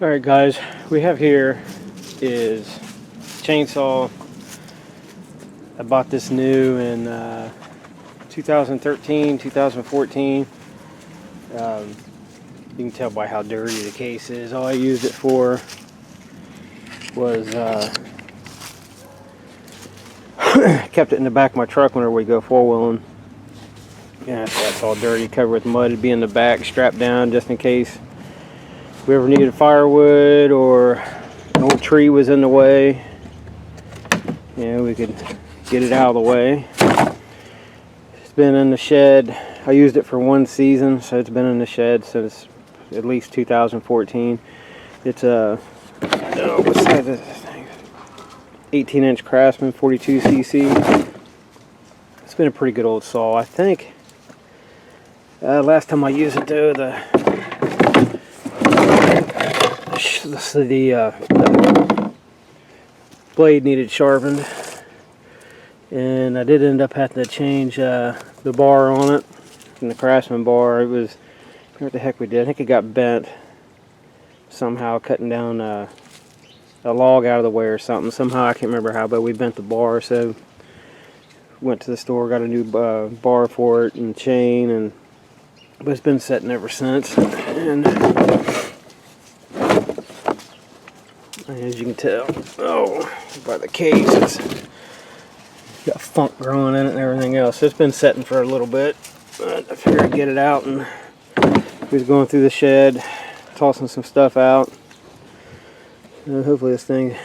Alright guys, we have here is chainsaw. I bought this new in 2013, 2014. You can tell by how dirty the case is. All I used it for was kept it in the back of my truck whenever we go four-wheeling. Yeah, so that's all dirty, covered with mud. It'd be in the back, strapped down just in case we ever needed firewood or an old tree was in the way. Yeah, we could get it out of the way. It's been in the shed. I used it for one season, so it's been in the shed since at least 2014. It's a what size is this thing? 18-inch Craftsman, 42 cc. It's been a pretty good old saw. I think last time I used it though, the blade needed sharpened, and I did end up having to change the bar on it, from the Craftsman bar. It was, what the heck we did, I think it got bent somehow cutting down a log out of the way or something. Somehow, I can't remember how, but we bent the bar, so went to the store, got a new bar for it and chain, but it's been sitting ever since. And as you can tell, by the case, it's got funk growing in it and everything else. So it's been sitting for a little bit. I figured I'd get it out, and we was going through the shed, tossing some stuff out. And hopefully this thing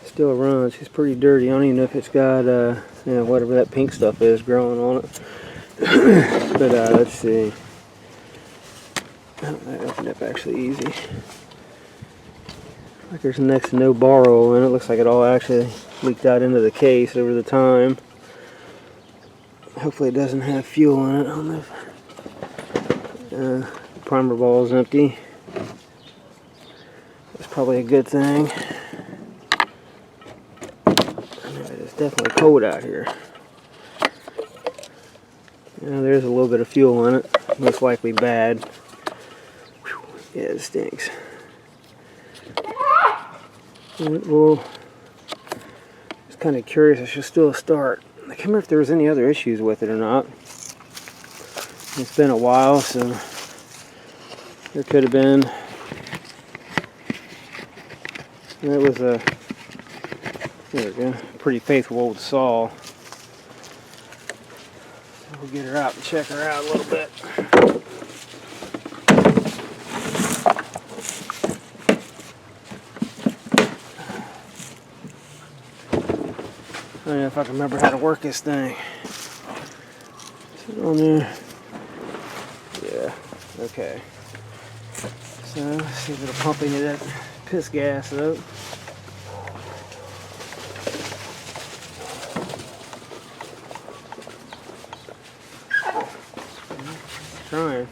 still runs. It's pretty dirty. I don't even know if it's got whatever that pink stuff is growing on it. But let's see. Oh, that opened up actually easy. Like there's next to no borrow in it. Looks like it all actually leaked out into the case over the time. Hopefully it doesn't have fuel in it. I don't know if the primer ball is empty. That's probably a good thing. It's definitely cold out here. There's a little bit of fuel in it. Most likely bad. Whew. Yeah, it stinks. Well, just kind of curious. I should still start. I can't remember if there was any other issues with it or not. It's been a while, so there could have been. And it was a, there we go, pretty faithful old saw. So we'll get her out and check her out a little bit. I don't know if I can remember how to work this thing. Is it on there? Yeah, okay. So, let's see if it'll pump any of that piss gas up. Trying.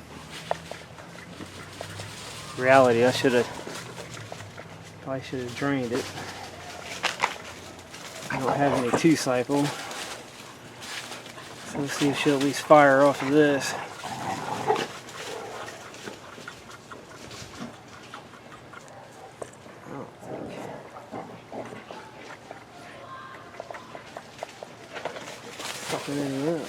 Reality, I probably should have drained it. I don't have any 2-cycle, so let's see if she'll at least fire off of this. I don't think. Fucking any up.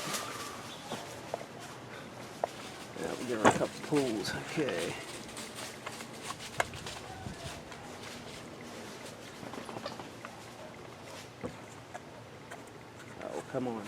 Yeah, we'll give her a couple pulls. Okay. Come on now.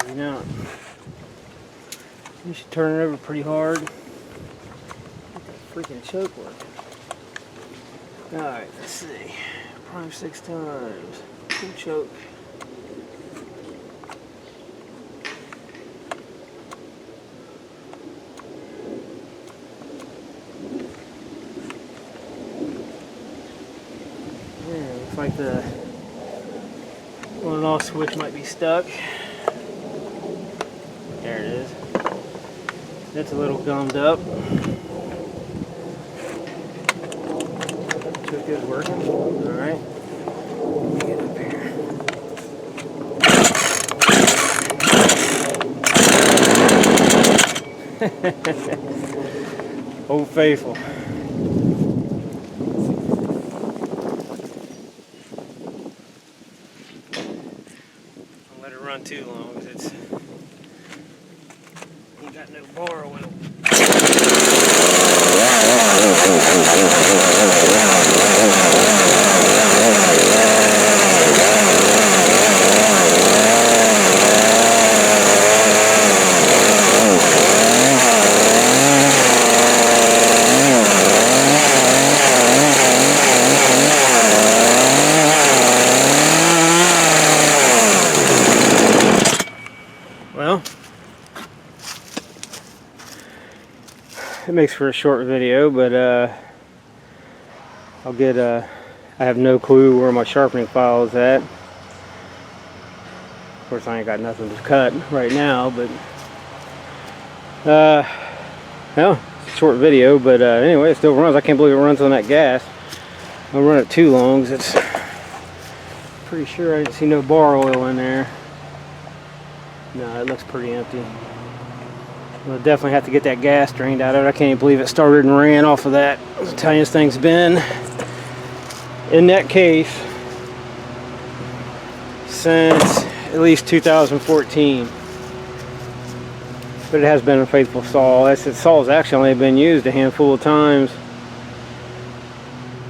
Maybe not. You should turn it over pretty hard. Freaking choke working. Alright, let's see. Prime 6 times. Full choke. Yeah, looks like the on-off switch might be stuck. There it is. That's a little gummed up. Choke is working. Alright. Let me get up here. Old Faithful. Don't let it run too long because it's ain't got no bar oil. Well, it makes for a short video, but I'll get I have no clue where my sharpening file is at. Of course, I ain't got nothing to cut right now, but well, it's a short video, but anyway, it still runs. I can't believe it runs on that gas. I don't run it too long because it's pretty sure I didn't see no bar oil in there. No, it looks pretty empty. We'll definitely have to get that gas drained out of it. I can't even believe it started and ran off of that. That's how this thing's been in that case since at least 2014. But it has been a faithful saw. That saw's actually only been used a handful of times.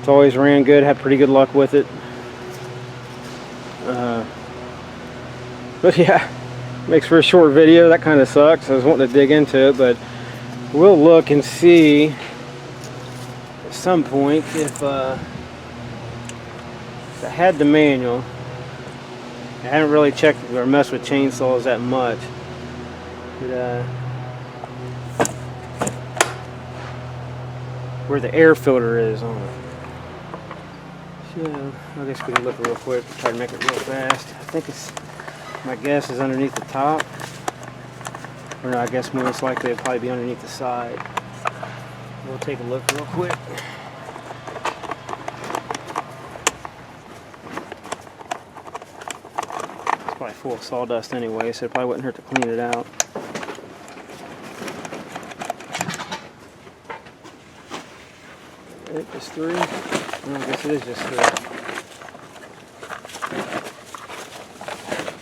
It's always ran good, had pretty good luck with it. But yeah. Makes for a short video. That kind of sucks. I was wanting to dig into it, but we'll look and see at some point if I had the manual. I haven't really checked or messed with chainsaws that much, but where the air filter is on it. So I guess we can look real quick. Try to make it real fast. I think it's. My guess is underneath the top, or no, I guess most likely it'll probably be underneath the side. We'll take a look real quick. It's probably full of sawdust anyway, so it probably wouldn't hurt to clean it out. It is 3. Well, I guess it is just 3.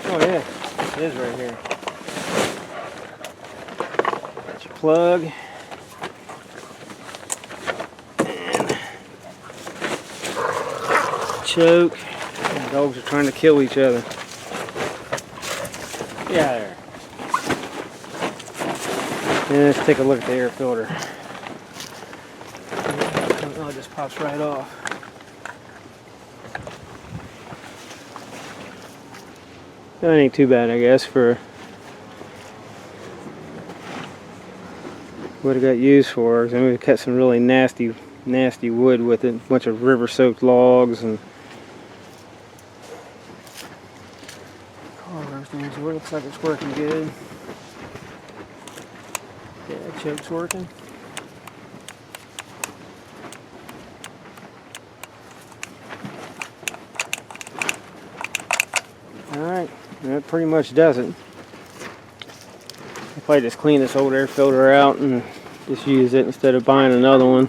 Oh yeah, it is right here. Got your plug. And choke. The dogs are trying to kill each other. Yeah, there. And let's take a look at the air filter. Oh, it just pops right off. That ain't too bad, I guess, for what it got used for. I mean, we cut some really nasty wood with it. A bunch of river-soaked logs and car roasting. So it looks like it's working good. Yeah, that choke's working. Alright, that pretty much does it. I'll probably just clean this old air filter out and just use it instead of buying another one.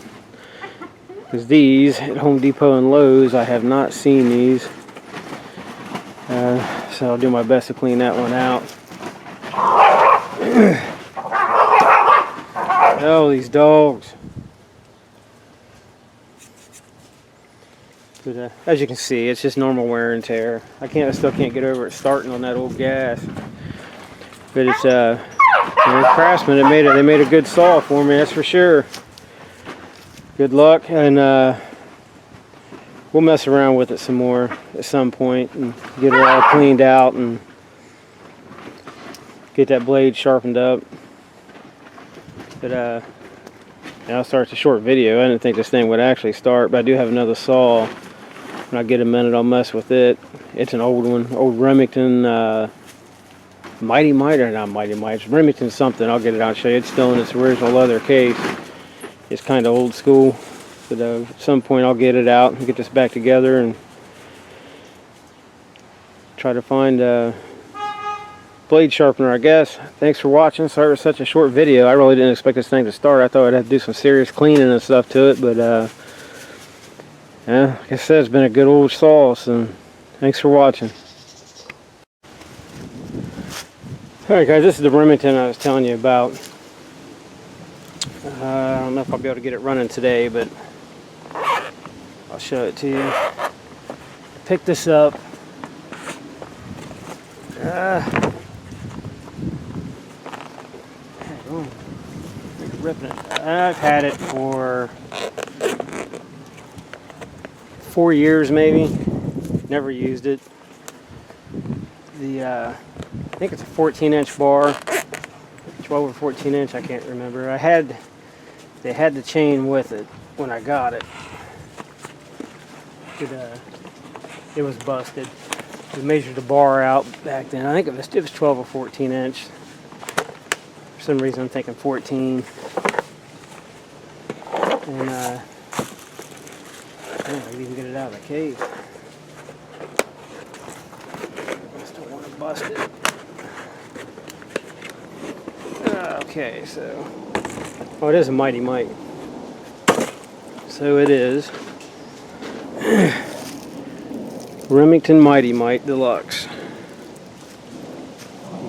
Because these at Home Depot and Lowe's, I have not seen these. So I'll do my best to clean that one out. Oh, these dogs. But as you can see, it's just normal wear and tear. I still can't get over it starting on that old gas. But it's Craftsman. They made a good saw for me, that's for sure. Good luck, and we'll mess around with it some more at some point and get it all cleaned out and get that blade sharpened up. But I'll start the short video. I didn't think this thing would actually start, but I do have another saw. When I get a minute, I'll mess with it. It's an old one, old Remington Mighty Might, or not Mighty Might, it's Remington something. I'll get it out and show you. It's still in its original leather case. It's kind of old school, but at some point I'll get it out and get this back together and try to find a blade sharpener, I guess. Thanks for watching. Sorry for such a short video. I really didn't expect this thing to start. I thought I'd have to do some serious cleaning and stuff to it, but yeah, like I said, it's been a good old saw, so thanks for watching. Alright guys, this is the Remington I was telling you about. I don't know if I'll be able to get it running today, but I'll show it to you. Pick this up. Ripping it. I've had it for 4 years maybe. Never used it. I think it's a 14-inch bar, 12 or 14 inch, I can't remember. They had the chain with it when I got it. It was busted. We measured the bar out back then. I think it was 12 or 14 inch. For some reason I'm thinking 14. And I can even get it out of the case. I still want to bust it. Okay, so oh, it is a Mighty Might. So it is Remington Mighty Might Deluxe. You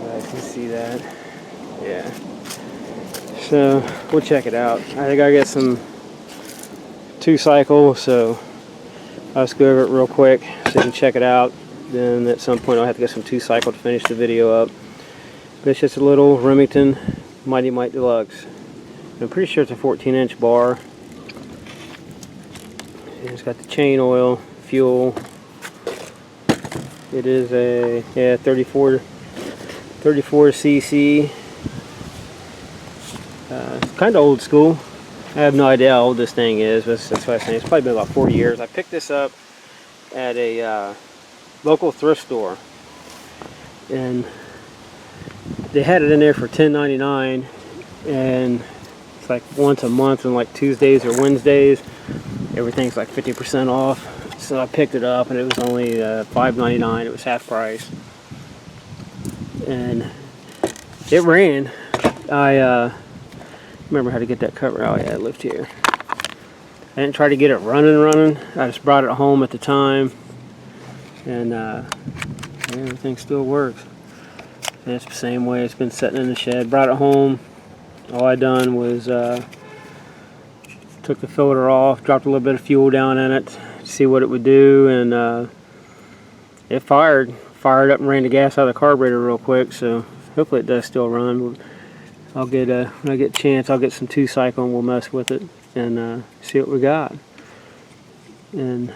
guys can see that. Yeah. So we'll check it out. I think I got some 2-cycle, so I'll just go over it real quick so you can check it out. Then at some point I'll have to get some 2-cycle to finish the video up. But it's just a little Remington Mighty Might Deluxe. I'm pretty sure it's a 14-inch bar. And it's got the chain oil, fuel. It is a 34 cc. Kind of old school. I have no idea how old this thing is, but that's what I think. It's probably been about 4 years. I picked this up at a local thrift store, and they had it in there for $10.99, and it's like once a month on like Tuesdays or Wednesdays. Everything's like 50% off. So I picked it up, and it was only $5.99. It was half price, and it ran. I remember how to get that cover out. Yeah, it lived here. I didn't try to get it running. I just brought it home at the time, and everything still works. And it's the same way. It's been sitting in the shed. Brought it home. All I done was took the filter off, dropped a little bit of fuel down in it, see what it would do, and it fired up and ran the gas out of the carburetor real quick. So hopefully it does still run. I'll get when I get a chance, I'll get some 2-cycle and we'll mess with it and see what we got. And I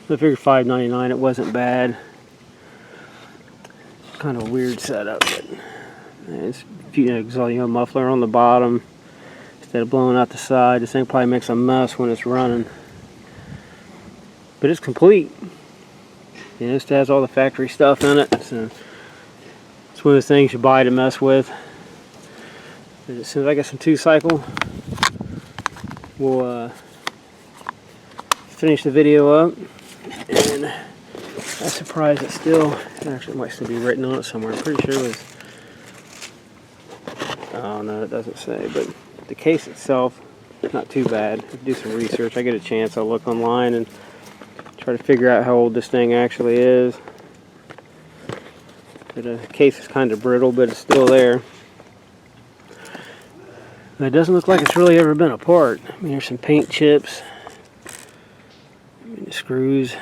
figured $5.99. It wasn't bad. Kind of a weird setup, but it's muffler on the bottom instead of blowing out the side. This thing probably makes a mess when it's running, but it's complete. It just has all the factory stuff in it, so it's one of the things you buy to mess with. But as soon as I get some 2-cycle, we'll finish the video up. And I'm surprised it still, actually it might still be written on it somewhere. I'm pretty sure it was, oh no, it doesn't say, but the case itself, not too bad. I'll do some research. I get a chance, I'll look online and try to figure out how old this thing actually is. But the case is kind of brittle, but it's still there. It doesn't look like it's really ever been apart. I mean, there's some paint chips. I mean, the screws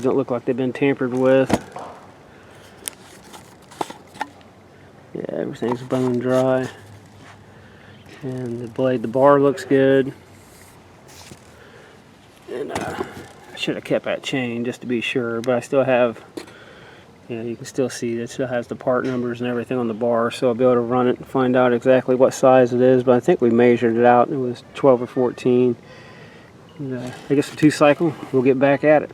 don't look like they've been tampered with. Yeah, everything's bone dry. And the bar looks good. And I should have kept that chain just to be sure, but I still have, yeah, you can still see it still has the part numbers and everything on the bar, so I'll be able to run it and find out exactly what size it is. But I think we measured it out, it was 12 or 14. And, I guess a 2-cycle, we'll get back at it.